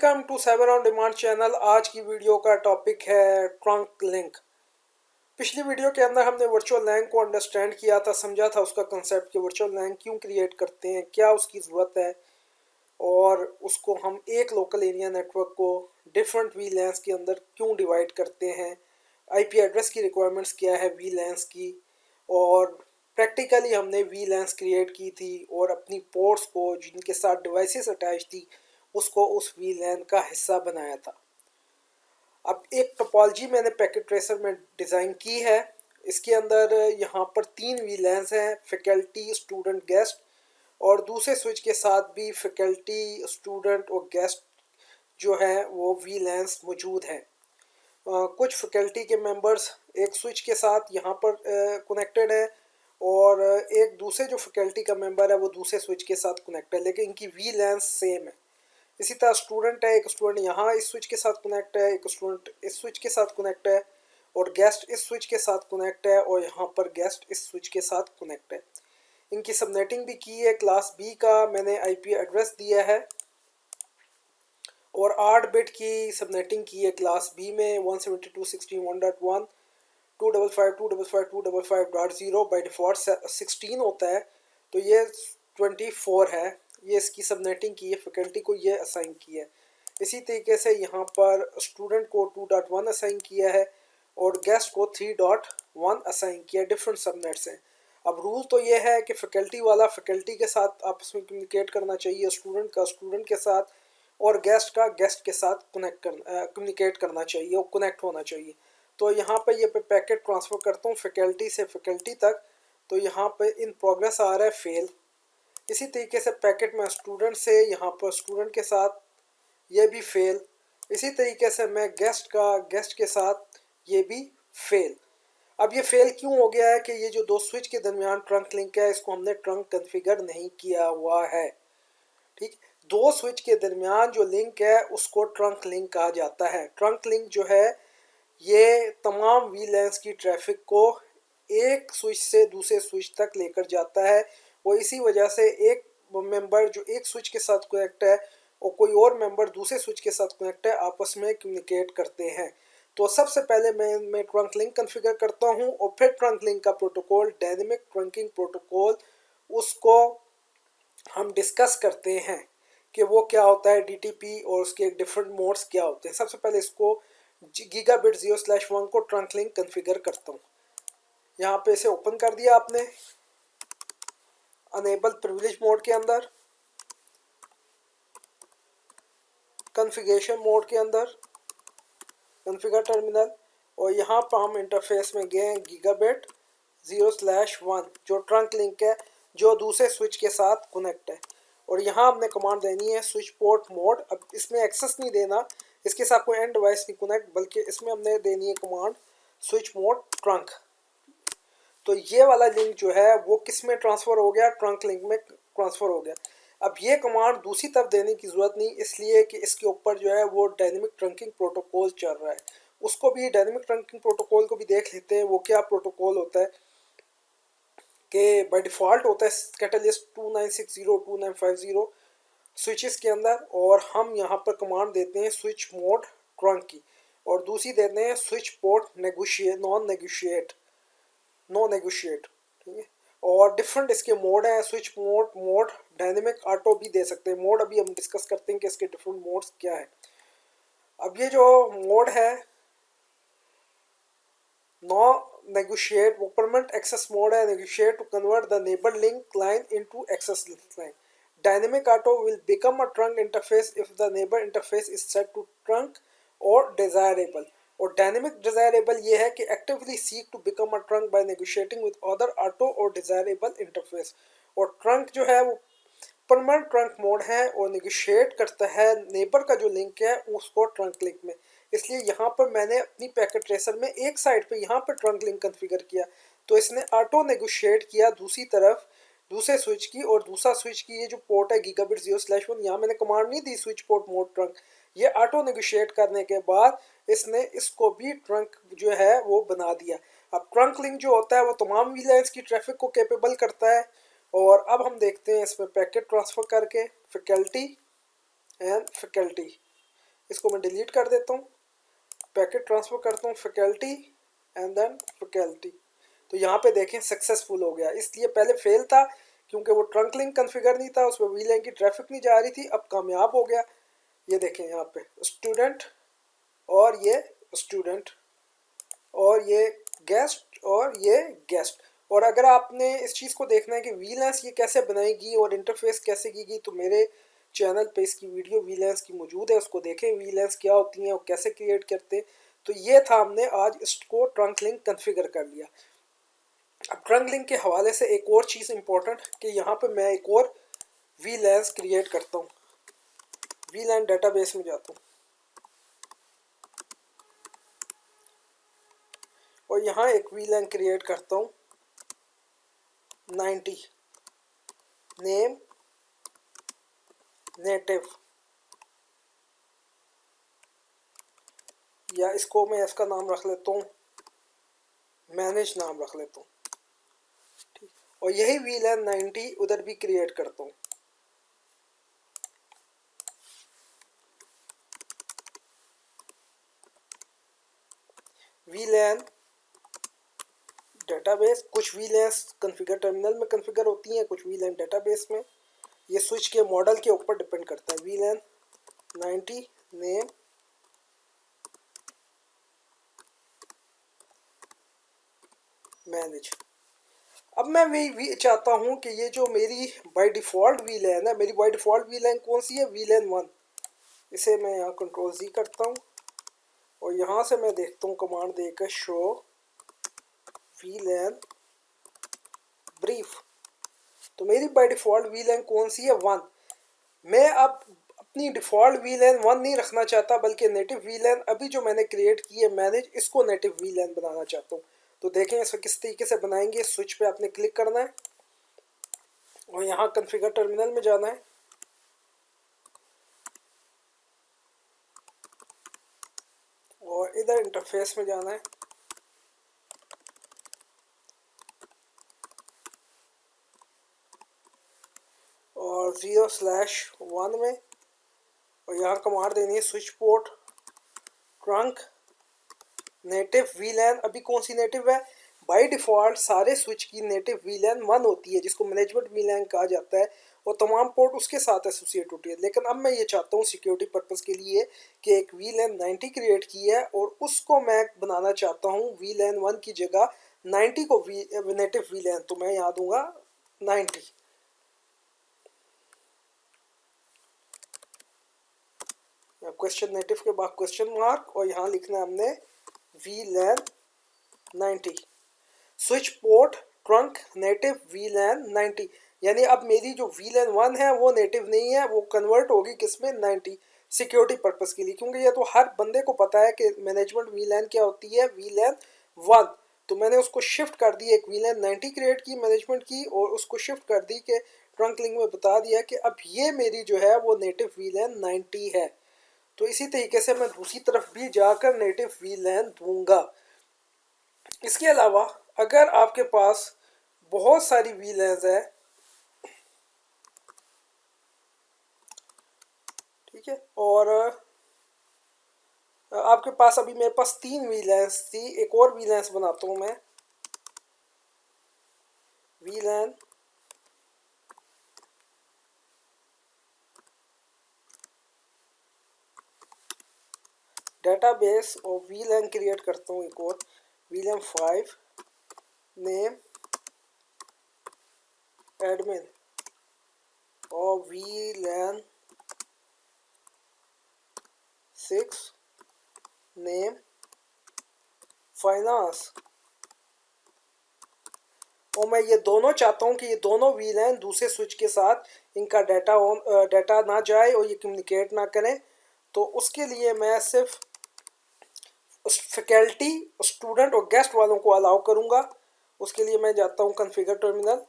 Welcome to cyber on demand channel. आज की video का टॉपिक है ट्रंक लिंक। पिछली वीडियो के अंदर हमने वर्चुअल लैन को अंडरस्टैंड किया था, समझा था उसका कंसेप्ट कि वर्चुअल लैन क्यों क्रिएट करते हैं, क्या उसकी ज़रूरत है, और उसको हम एक लोकल एरिया नेटवर्क को डिफरेंट वी लैंस के अंदर क्यों डिवाइड करते हैं, आईपी एड्रेस की रिक्वायरमेंट्स क्या है वी लैंस की, और प्रैक्टिकली हमने वी लैंस क्रिएट की थी और अपनी पोर्ट्स को जिनके साथ डिवाइसेस अटैच थी उसको उस वी लैन का हिस्सा बनाया था। अब एक टोपोलॉजी मैंने पैकेट ट्रेसर में डिज़ाइन की है। इसके अंदर यहाँ पर 3 वी लैंस हैं, फैकल्टी, स्टूडेंट, गेस्ट, और दूसरे स्विच के साथ भी फैकल्टी, स्टूडेंट और गेस्ट जो है वो वी लैंस मौजूद हैं। कुछ फैकल्टी के मेंबर्स एक स्विच के साथ यहाँ पर कनेक्टेड है और एक दूसरे जो फैकल्टी का मेंबर है वो दूसरे स्विच के साथ कनेक्ट है, लेकिन इनकी वी लैंस सेम है। इसी तरह स्टूडेंट है, एक स्टूडेंट यहाँ इस स्विच के साथ कनेक्ट है, एक स्टूडेंट इस स्विच के साथ कनेक्ट है, और गेस्ट इस स्विच के साथ कनेक्ट है, और यहाँ पर गेस्ट इस स्विच के साथ कनेक्ट है। इनकी सबनेटिंग भी की है। क्लास बी का मैंने आईपी एड्रेस दिया है और 8 बिट की सबनेटिंग की है क्लास बी में 172.16.1.1 255.255.255.0 बाई डिफ़ॉल्ट 16 होता है, तो ये 24 है। ये इसकी सबनेटिंग की है, फैकल्टी को ये असाइन किया है। इसी तरीके से यहाँ पर स्टूडेंट को 2.1 असाइन किया है और गेस्ट को 3.1 असाइन किया है। डिफरेंट सबनेट्स हैं। अब रूल तो ये है कि फैकल्टी वाला फैकल्टी के साथ आपस में कम्युनिकेट करना चाहिए, स्टूडेंट का स्टूडेंट के साथ, और गेस्ट का गेस्ट के साथ कम्युनिकेट करना चाहिए और कनेक्ट होना चाहिए। तो यहाँ पे ये पैकेट ट्रांसफ़र करता हूँ फैकल्टी से फैकल्टी तक, तो यहाँ पे इन प्रोग्रेस आ रहा है फेल। इसी तरीके से पैकेट में स्टूडेंट से यहाँ पर स्टूडेंट के साथ ये भी फेल। इसी तरीके से मैं गेस्ट का गेस्ट के साथ ये भी फेल। अब ये फेल क्यों हो गया है कि ये जो दो स्विच के दरमियान ट्रंक लिंक है इसको हमने ट्रंक कॉन्फ़िगर नहीं किया हुआ है। ठीक, दो स्विच के दरमियान जो लिंक है उसको ट्रंक लिंक कहा जाता है। ट्रंक लिंक जो है ये तमाम वी लैंस की ट्रैफिक को एक स्विच से दूसरे स्विच तक लेकर जाता है, और इसी वजह से एक मेंबर जो एक स्विच के साथ कनेक्ट है और कोई और मेंबर दूसरे स्विच के साथ कनेक्ट है आपस में कम्युनिकेट करते हैं। तो सबसे पहले मैं ट्रंक लिंक कॉन्फ़िगर करता हूं और फिर ट्रंक लिंक का प्रोटोकॉल, डायनेमिक ट्रंकिंग प्रोटोकॉल, उसको हम डिस्कस करते हैं कि वो क्या होता है, डीटीपी, और उसके डिफरेंट मोड्स क्या होते हैं। सबसे पहले इसको गीगाबिट 0/1 को ट्रंक लिंक कॉन्फ़िगर करता हूँ। यहाँ पे इसे ओपन कर दिया आपने अनेबल प्रिविलेज मोड के अंदर, कॉन्फ़िगरेशन मोड के अंदर, कॉन्फ़िगर टर्मिनल, और यहाँ पर हम इंटरफेस में गए गीगाबिट 0/1 जो ट्रंक लिंक है जो दूसरे स्विच के साथ कनेक्ट है, और यहाँ हमने कमांड देनी है स्विच पोर्ट मोड। अब इसमें एक्सेस नहीं देना, इसके साथ कोई एंड डिवाइस नहीं कनेक्ट, बल्कि इसमें हमने देनी है कमांड स्विच मोड ट्रंक। तो ये वाला लिंक जो है वो किस में ट्रांसफ़र हो गया, ट्रंक लिंक में ट्रांसफ़र हो गया। अब ये कमांड दूसरी तरफ देने की ज़रूरत नहीं, इसलिए कि इसके ऊपर जो है वो डायनेमिक ट्रंकिंग प्रोटोकॉल चल रहा है। उसको भी डायनेमिक ट्रंकिंग प्रोटोकॉल को भी देख लेते हैं वो क्या प्रोटोकॉल होता है। कि बाय डिफ़ॉल्ट होता है कैटलिस्ट 2960 2950 स्विचेस के अंदर, और हम यहाँ पर कमांड देते हैं स्विच मोड ट्रंक की, और दूसरी देते हैं स्विच पोर्ट नो नेगोशिएट। ठीक है, और डिफरेंट इसके मोड हैं, स्विच मोड डायनेमिक ऑटो भी दे सकते हैं। मोड अभी हम डिस्कस करते हैं कि इसके डिफरेंट मोड्स क्या है। अब ये जो मोड है नो नेगोशिएट, वो परमानेंट एक्सेस मोड है। Negotiate to convert the neighbour link line into access line. Dynamic auto will become a trunk interface if the neighbour interface is set to trunk और desirable. और dynamic desirable ये है कि actively seek to become a trunk by negotiating with other auto और desirable interface. और trunk जो है वो परमानेंट ट्रंक मोड है और नेगोशिएट करता है नेबर का जो लिंक है उसको ट्रंक लिंक में। इसलिए यहाँ पर मैंने अपनी पैकेट ट्रेसर में एक साइड पे यहाँ पर ट्रंक लिंक कॉन्फ़िगर किया, तो इसने ऑटो नेगोशिएट किया दूसरी तरफ दूसरे स्विच की, और दूसरा स्विच की ये जो पोर्ट है गीगाबिट 0/1, यहाँ मैंने कमांड नहीं दी स्विच पोर्ट मोड ट्रंक। ये ऑटो नेगोशिएट करने के बाद इसने इसको भी ट्रंक जो है वो बना दिया। अब ट्रंक लिंक जो होता है वो तमाम वी लाइन्स की ट्रैफिक को कैपेबल करता है। और अब हम देखते हैं इसमें पैकेट ट्रांसफ़र करके फैकल्टी एंड फैकल्टी। इसको मैं डिलीट कर देता हूँ, पैकेट ट्रांसफ़र करता हूँ फैकल्टी एंड देन फैकल्टी। तो यहाँ पे देखें सक्सेसफुल हो गया, इसलिए पहले फेल था क्योंकि वो ट्रंक लिंक कन्फिगर नहीं था, उसमें वीलैन की ट्रैफिक नहीं जा रही थी, अब कामयाब हो गया। ये देखें यहाँ पे स्टूडेंट और ये स्टूडेंट और ये गेस्ट और ये गेस्ट। और अगर आपने इस चीज़ को देखना है कि वीलैंस ये कैसे बनाएगी और इंटरफेस कैसे की गई, तो मेरे चैनल पे इसकी वीडियो वीलैंस की मौजूद है, उसको देखें वीलैंस क्या होती हैं और कैसे क्रिएट करते हैं। तो ये था, हमने आज इसको ट्रंक लिंक कन्फिगर कर लिया। अब ट्रंक लिंक के हवाले से एक और चीज़ इंपॉर्टेंट कि यहाँ पे मैं एक और वीलैंस क्रिएट करता हूँ, वीलैन डेटाबेस में जाता हूँ और यहाँ एक वीलैन क्रिएट करता हूँ 90 नेम नेटिव, या इसको मैं इसका नाम रख लेता हूँ मैनेज, नाम रख लेता हूँ, ठीक। और यही वीलैन 90 उधर भी क्रिएट करता हूँ। वीलैन डेटाबेस, कुछ वीलैंस कॉन्फ़िगर टर्मिनल में कॉन्फ़िगर होती हैं, कुछ वीलैन डेटाबेस में, ये स्विच के मॉडल के ऊपर डिपेंड करता है। वीलैन 90 नेम मैनेज। अब मैं वही चाहता हूँ कि ये जो मेरी बाय डिफ़ॉल्ट वीलैन है, मेरी बाय डिफ़ॉल्ट वीलैन कौन सी है, वीलैन 1। इसे मैं यहाँ कंट्रोल Z करता हूँ और यहाँ से मैं देखता हूँ कमांड देकर शो वीलैन ब्रीफ। तो मेरी बाय डिफ़ॉल्ट वीलैन कौन सी है, 1। मैं अब अपनी डिफ़ॉल्ट वीलैन 1 नहीं रखना चाहता, बल्कि नेटिव वीलैन अभी जो मैंने क्रिएट की है मैनेज, इसको नेटिव वीलैन बनाना चाहता हूँ। तो देखें इसको किस तरीके से बनाएंगे। स्विच पे आपने क्लिक करना है और यहाँ कॉन्फ़िगर टर्मिनल में जाना है और इधर इंटरफेस में जाना है और 0/1 में, और यहाँ कमांड देनी है स्विच पोर्ट ट्रंक नेटिव वीलैन। अभी कौन सी नेटिव है, बाय डिफ़ॉल्ट सारे स्विच की नेटिव वीलैन 1 होती है, जिसको मैनेजमेंट वीलैन कहा जाता है, और तमाम पोर्ट उसके साथ एसोसिएट होती है। लेकिन अब मैं ये चाहता हूँ सिक्योरिटी पर्पज़ के लिए कि एक वीलैन 90 क्रिएट की है और उसको मैं बनाना चाहता हूँ वीलैन 1 की जगह 90 को नेटिव वीलैन। तो मैं यहाँ दूंगा 90, क्वेश्चन नेटिव के बाद क्वेश्चन मार्क, और यहाँ लिखना है हमने वीलैन 90 स्विच पोर्ट ट्रंक नेटिव वीलैन 90। यानी अब मेरी जो वीलैन 1 है वो नेटिव नहीं है, वो कन्वर्ट होगी किसमें, 90, सिक्योरिटी पर्पज़ के लिए, क्योंकि ये तो हर बंदे को पता है कि मैनेजमेंट वीलैन क्या होती है, वीलैन 1। तो मैंने उसको शिफ्ट कर दी, एक वीलैन 90 क्रिएट की मैनेजमेंट की और उसको शिफ्ट कर दी कि ट्रंक लिंक में बता दिया कि अब ये मेरी जो है वो नेटिव वीलैन 90 है। तो इसी तरीके से मैं दूसरी तरफ भी जाकर नेटिव वीलैन दूंगा। इसके अलावा अगर आपके पास बहुत सारी वीलैंस है, ठीक है, और आपके पास, अभी मेरे पास 3 वीलैंस थी, एक और वीलैंस बनाता हूँ मैं, वीलैन डेटाबेस और वीलैन क्रिएट करता हूँ एक और, वीलैन 5 नेम एडमिन और वीलैन 6 नेम फाइनेंस। और मैं ये दोनों चाहता हूँ कि ये दोनों वीलैन दूसरे स्विच के साथ इनका डाटा ना जाए और ये कम्युनिकेट ना करें। तो उसके लिए मैं सिर्फ फैकल्टी, स्टूडेंट और गेस्ट वालों को अलाउ करूँगा। उसके लिए मैं जाता हूँ configure terminal,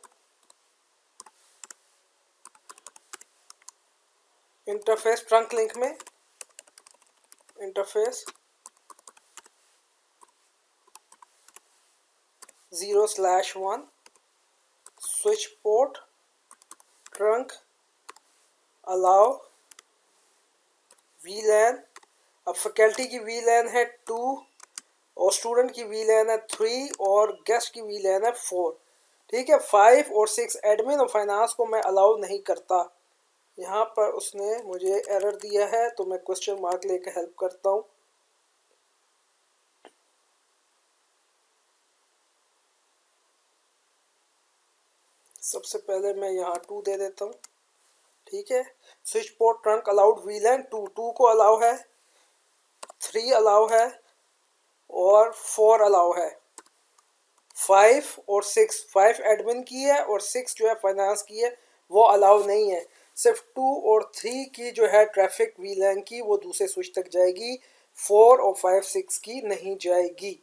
interface trunk link में, interface 0/1 switch port trunk allow VLAN अब फैकल्टी की VLAN है 2 और स्टूडेंट की VLAN है 3 और गेस्ट की VLAN है 4। ठीक है, 5 और 6 एडमिन और फाइनेंस को मैं अलाउ नहीं करता। यहाँ पर उसने मुझे एरर दिया है तो मैं क्वेश्चन मार्क लेकर हेल्प करता हूँ। सबसे पहले मैं यहाँ 2 दे देता हूँ। ठीक है, switch port trunk allowed VLAN 2 को अलाउ है, 3 अलाउ है और 4 अलाउ है। 5 और 6, 5 एडमिन की है और 6 जो है फाइनेंस की है, वो अलाउ नहीं है। सिर्फ 2 और 3 की जो है ट्रैफिक VLAN की वो दूसरे स्विच तक जाएगी, 4 और 5 6 की नहीं जाएगी।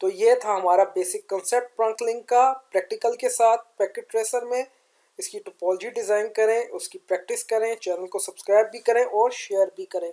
तो ये था हमारा बेसिक कंसेप्ट ट्रंक का प्रैक्टिकल के साथ पैकेट ट्रेसर में। इसकी टोपोलॉजी डिज़ाइन करें, उसकी प्रैक्टिस करें, चैनल को सब्सक्राइब भी करें और शेयर भी करें।